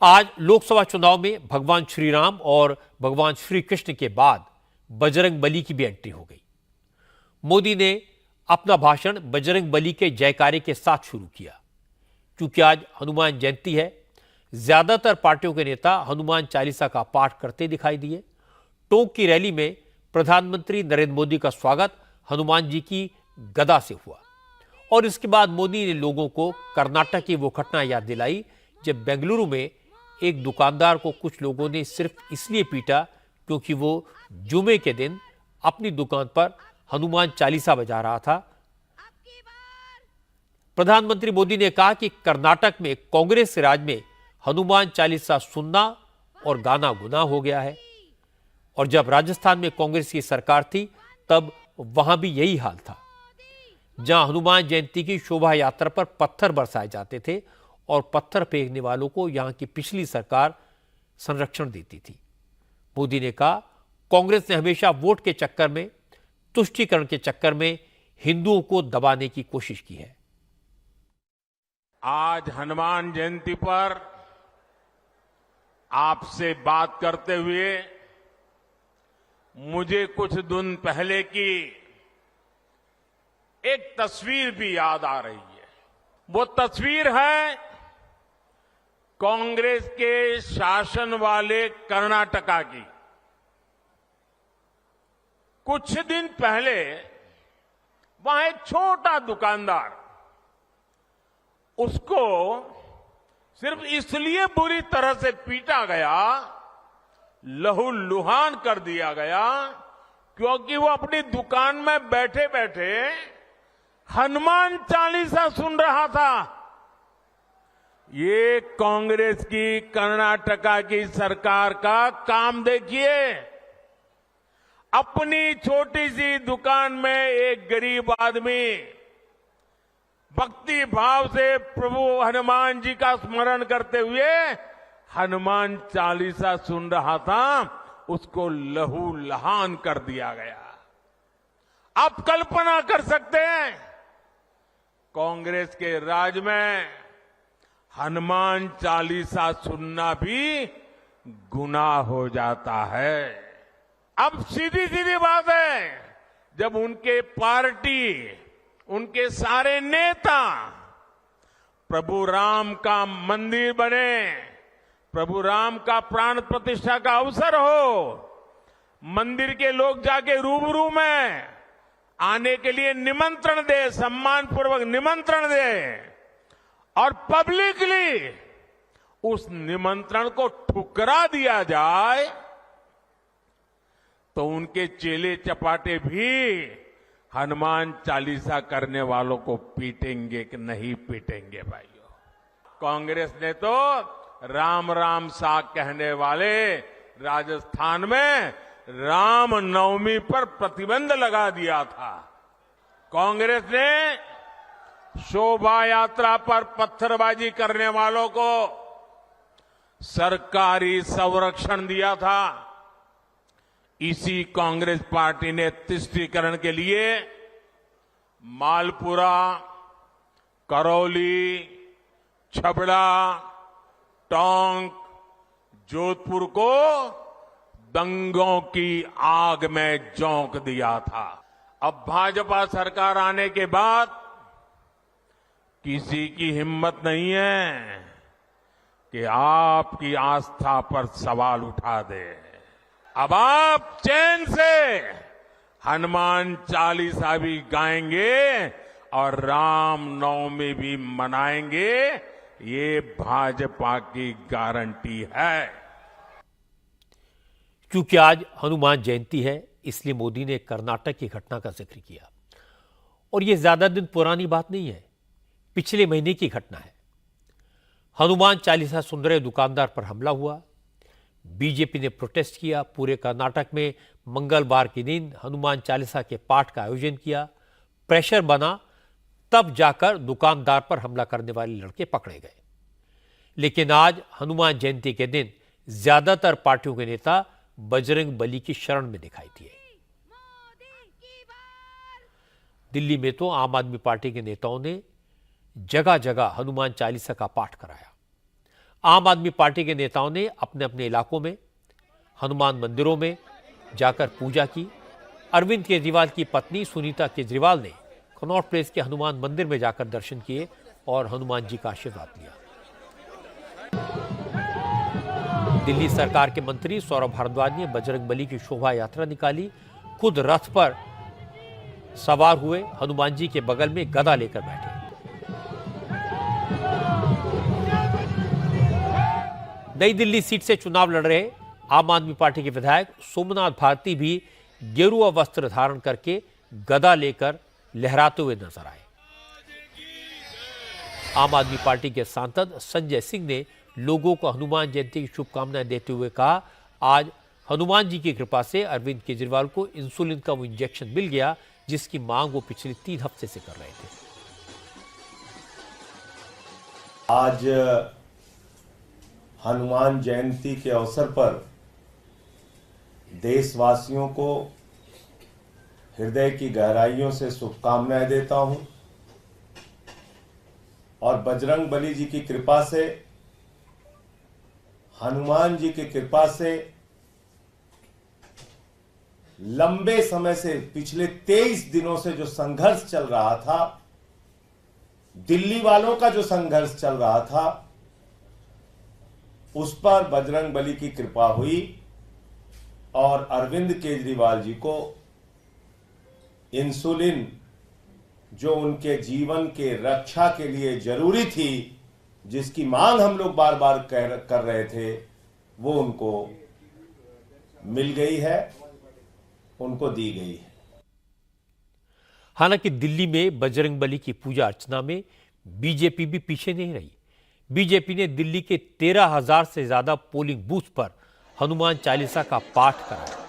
आज लोकसभा चुनाव में भगवान श्री राम और भगवान श्री कृष्ण के बाद बजरंग बली की भी एंट्री हो गई। मोदी ने अपना भाषण बजरंग बली के जयकारे के साथ शुरू किया। क्योंकि आज हनुमान जयंती है, ज्यादातर पार्टियों के नेता हनुमान चालीसा का पाठ करते दिखाई दिए। टोंक की रैली में प्रधानमंत्री नरेंद्र मोदी का स्वागत हनुमान जी की गदा से हुआ और इसके बाद मोदी ने लोगों को कर्नाटक की वो घटना याद दिलाई जब बेंगलुरु में एक दुकानदार को कुछ लोगों ने सिर्फ इसलिए पीटा क्योंकि वो जुमे के दिन अपनी दुकान पर हनुमान चालीसा बजा रहा था। प्रधानमंत्री मोदी ने कहा कि कर्नाटक में कांग्रेस राज में हनुमान चालीसा सुनना और गाना गुनाह हो गया है और जब राजस्थान में कांग्रेस की सरकार थी तब वहां भी यही हाल था। जहां हनुमान जयंती की शोभा यात्रा पर पत्थर बरसाए जाते थे और पत्थर फेंकने वालों को यहां की पिछली सरकार संरक्षण देती थी। मोदी ने कहा, कांग्रेस ने हमेशा वोट के चक्कर में, तुष्टीकरण के चक्कर में हिंदुओं को दबाने की कोशिश की है। आज हनुमान जयंती पर आपसे बात करते हुए मुझे कुछ दिन पहले की एक तस्वीर भी याद आ रही है। वो तस्वीर है कांग्रेस के शासन वाले कर्नाटका की। कुछ दिन पहले वहां एक छोटा दुकानदार, उसको सिर्फ इसलिए बुरी तरह से पीटा गया, लहूलुहान कर दिया गया क्योंकि वो अपनी दुकान में बैठे बैठे हनुमान चालीसा सुन रहा था। ये कांग्रेस की कर्नाटका की सरकार का काम देखिए। अपनी छोटी सी दुकान में एक गरीब आदमी भक्ति भाव से प्रभु हनुमान जी का स्मरण करते हुए हनुमान चालीसा सुन रहा था, उसको लहूलुहान कर दिया गया। आप कल्पना कर सकते हैं, कांग्रेस के राज में हनुमान चालीसा सुनना भी गुनाह हो जाता है। अब सीधी सीधी बात है, जब उनके पार्टी, उनके सारे नेता प्रभु राम का मंदिर बने, प्रभु राम का प्राण प्रतिष्ठा का अवसर हो, मंदिर के लोग जाके रूबरू में आने के लिए निमंत्रण दे, सम्मानपूर्वक निमंत्रण दे और पब्लिकली उस निमंत्रण को ठुकरा दिया जाए तो उनके चेले चपाटे भी हनुमान चालीसा करने वालों को पीटेंगे कि नहीं पीटेंगे भाइयों। कांग्रेस ने तो राम राम साग कहने वाले राजस्थान में राम नवमी पर प्रतिबंध लगा दिया था। कांग्रेस ने शोभा यात्रा पर पत्थरबाजी करने वालों को सरकारी संरक्षण दिया था। इसी कांग्रेस पार्टी ने तुष्टीकरण के लिए मालपुरा, करौली, छबड़ा, टोंक, जोधपुर को दंगों की आग में झोंक दिया था। अब भाजपा सरकार आने के बाद किसी की हिम्मत नहीं है कि आपकी आस्था पर सवाल उठा दे। अब आप चैन से हनुमान चालीसा भी गाएंगे और राम नवमी भी मनाएंगे, ये भाजपा की गारंटी है। क्योंकि आज हनुमान जयंती है, इसलिए मोदी ने कर्नाटक की घटना का जिक्र किया और यह ज्यादा दिन पुरानी बात नहीं है, पिछले महीने की घटना है। हनुमान चालीसा सुन रहे दुकानदार पर हमला हुआ, बीजेपी ने प्रोटेस्ट किया, पूरे कर्नाटक में मंगलवार के दिन हनुमान चालीसा के पाठ का आयोजन किया, प्रेशर बना, तब जाकर दुकानदार पर हमला करने वाले लड़के पकड़े गए। लेकिन आज हनुमान जयंती के दिन ज्यादातर पार्टियों के नेता बजरंग बली की शरण में दिखाई दिए। दिल्ली में तो आम आदमी पार्टी के नेताओं ने जगह जगह हनुमान चालीसा का पाठ कराया। आम आदमी पार्टी के नेताओं ने अपने अपने इलाकों में हनुमान मंदिरों में जाकर पूजा की। अरविंद केजरीवाल की पत्नी सुनीता केजरीवाल ने कनॉट प्लेस के हनुमान मंदिर में जाकर दर्शन किए और हनुमान जी का आशीर्वाद लिया। दिल्ली सरकार के मंत्री सौरभ भारद्वाज ने बजरंगबली की शोभा यात्रा निकाली। खुद रथ पर सवार हुए हनुमान जी के बगल में गदा लेकर बैठे। नई दिल्ली सीट से चुनाव लड़ रहे आम आदमी पार्टी के विधायक सोमनाथ भारती भी गेरुआ वस्त्र धारण करके गदा लेकर लहराते हुए नजर आए। आम आदमी पार्टी के सांसद संजय सिंह ने लोगों को हनुमान जयंती की शुभकामनाएं देते हुए कहा, आज हनुमान जी की कृपा से अरविंद केजरीवाल को इंसुलिन का वो इंजेक्शन मिल गया जिसकी मांग वो पिछले 3 हफ्ते से कर रहे थे। आज हनुमान जयंती के अवसर पर देशवासियों को हृदय की गहराइयों से शुभकामनाएं देता हूं और बजरंगबली जी की कृपा से, हनुमान जी की कृपा से लंबे समय से पिछले 23 दिनों से जो संघर्ष चल रहा था, दिल्ली वालों का जो संघर्ष चल रहा था, उस पर बजरंगबली की कृपा हुई और अरविंद केजरीवाल जी को इंसुलिन जो उनके जीवन के रक्षा के लिए जरूरी थी, जिसकी मांग हम लोग बार बार कर रहे थे, वो उनको मिल गई है, उनको दी गई है। हालांकि दिल्ली में बजरंगबली की पूजा अर्चना में बीजेपी भी पीछे नहीं रही। बीजेपी ने दिल्ली के 13,000 से ज्यादा पोलिंग बूथ पर हनुमान चालीसा का पाठ कराया।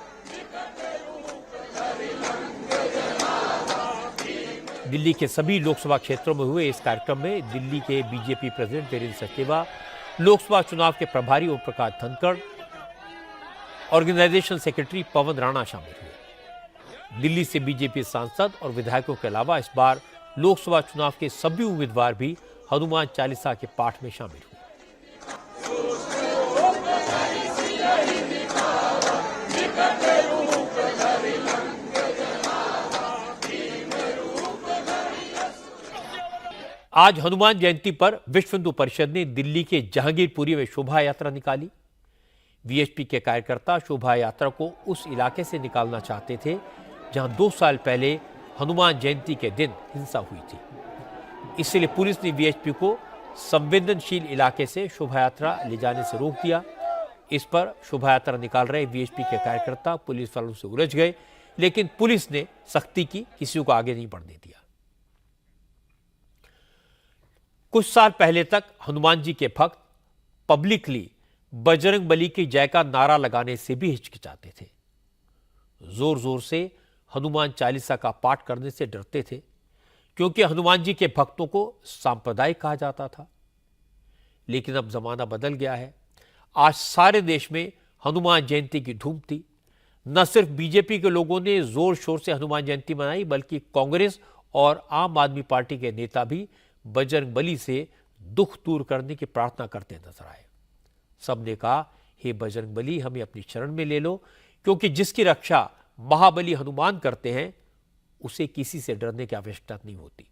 दिल्ली के सभी लोकसभा क्षेत्रों में हुए इस कार्यक्रम में दिल्ली के बीजेपी प्रेसिडेंट वीरेंद्र सचदेवा, लोकसभा चुनाव के प्रभारी ओम प्रकाश धनखड़, ऑर्गेनाइजेशन सेक्रेटरी पवन राणा शामिल हुए। दिल्ली से बीजेपी सांसद और विधायकों के अलावा इस बार लोकसभा चुनाव के सभी उम्मीदवार भी हनुमान चालीसा के पाठ में शामिल हुए। आज हनुमान जयंती पर विश्व हिंदू परिषद ने दिल्ली के जहांगीरपुरी में शोभा यात्रा निकाली। वीएचपी के कार्यकर्ता शोभा यात्रा को उस इलाके से निकालना चाहते थे जहां 2 साल पहले हनुमान जयंती के दिन हिंसा हुई थी। इसलिए पुलिस ने वीएचपी को संवेदनशील इलाके से शोभा यात्रा ले जाने से रोक दिया। इस पर शोभा यात्रा निकाल रहे वीएचपी के कार्यकर्ता पुलिस वालों से उलझ गए, लेकिन पुलिस ने सख्ती की, किसी को आगे नहीं बढ़ने दिया। कुछ साल पहले तक हनुमान जी के भक्त पब्लिकली बजरंगबली की जय का नारा लगाने से भी हिचकिचाते थे। जोर जोर से हनुमान चालीसा का पाठ करने से डरते थे, क्योंकि हनुमान जी के भक्तों को सांप्रदायिक कहा जाता था। लेकिन अब जमाना बदल गया है। आज सारे देश में हनुमान जयंती की धूम थी। न सिर्फ बीजेपी के लोगों ने जोर शोर से हनुमान जयंती मनाई, बल्कि कांग्रेस और आम आदमी पार्टी के नेता भी बजरंगबली से दुख दूर करने की प्रार्थना करते नजर आए। सबने कहा, हे बजरंगबली, हमें अपनी शरण में ले लो, क्योंकि जिसकी रक्षा महाबली हनुमान करते हैं उसे किसी से डरने की आवश्यकता नहीं होती।